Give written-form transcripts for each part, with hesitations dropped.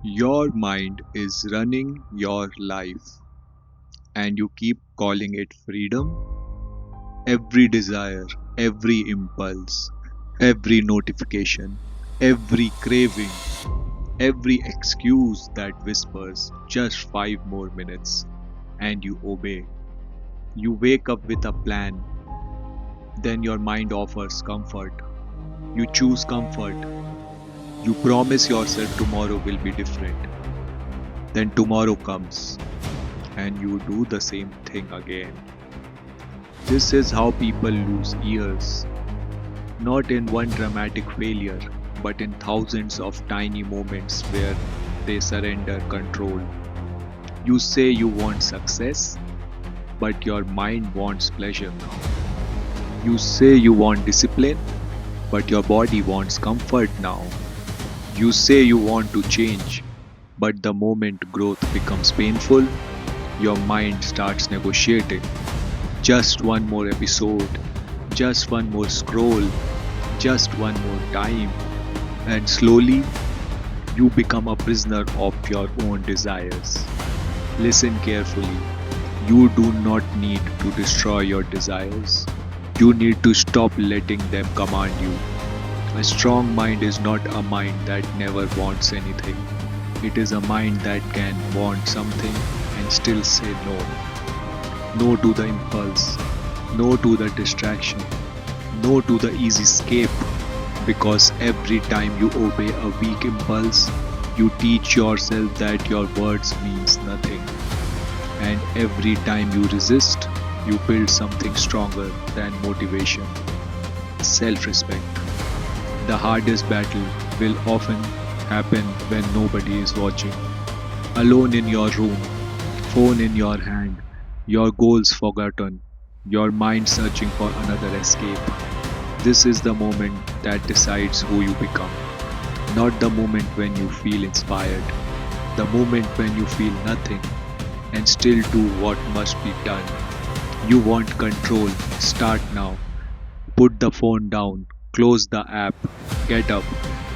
Your mind is running your life, and you keep calling it freedom. Every desire, every impulse, every notification, every craving, every excuse that whispers just 5 more minutes, and you obey. You wake up with a plan, then your mind offers comfort. You choose comfort. You promise yourself tomorrow will be different. Then tomorrow comes, and you do the same thing again. This is how people lose years, not in one dramatic failure, but in thousands of tiny moments where they surrender control. You say you want success, but your mind wants pleasure now. You say you want discipline, but your body wants comfort now. You say you want to change, but the moment growth becomes painful, your mind starts negotiating. Just one more episode, just one more scroll, just one more time, and slowly you become a prisoner of your own desires. Listen carefully. You do not need to destroy your desires. You need to stop letting them command you. A strong mind is not a mind that never wants anything. It is a mind that can want something and still say no. No to the impulse, no to the distraction, no to the easy escape. Because every time you obey a weak impulse, you teach yourself that your words means nothing. And every time you resist, you build something stronger than motivation, self-respect. The hardest battle will often happen when nobody is watching. Alone in your room, phone in your hand, your goals forgotten, your mind searching for another escape. This is the moment that decides who you become. Not the moment when you feel inspired, the moment when you feel nothing and still do what must be done. You want control, start now. Put the phone down, close the app, get up,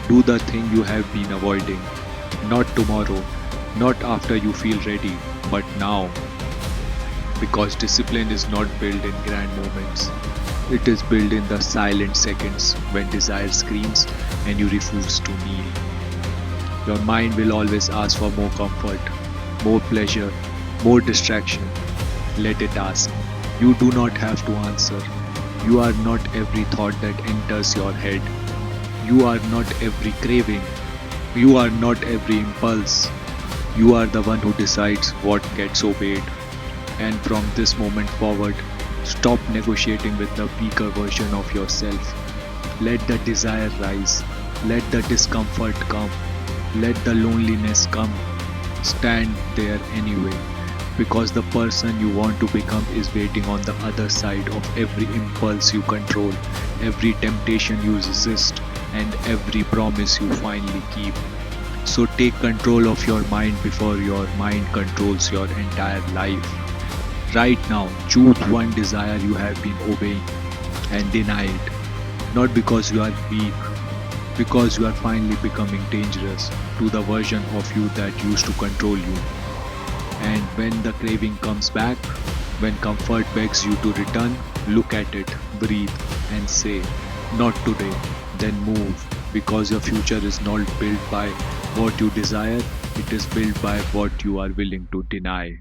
do the thing you have been avoiding. Not tomorrow, not after you feel ready, but now. Because discipline is not built in grand moments. It is built in the silent seconds when desire screams and you refuse to kneel. Your mind will always ask for more comfort, more pleasure, more distraction. Let it ask. You do not have to answer. You are not every thought that enters your head. You are not every craving. You are not every impulse. You are the one who decides what gets obeyed. And from this moment forward, stop negotiating with the weaker version of yourself. Let the desire rise. Let the discomfort come. Let the loneliness come. Stand there anyway. Because the person you want to become is waiting on the other side of every impulse you control, every temptation you resist, and every promise you finally keep. So take control of your mind before your mind controls your entire life. Right now, choose one desire you have been obeying and deny it. Not because you are weak, because you are finally becoming dangerous to the version of you that used to control you. And when the craving comes back, when comfort begs you to return, look at it, breathe, and say, not today, then move. Because your future is not built by what you desire, it is built by what you are willing to deny.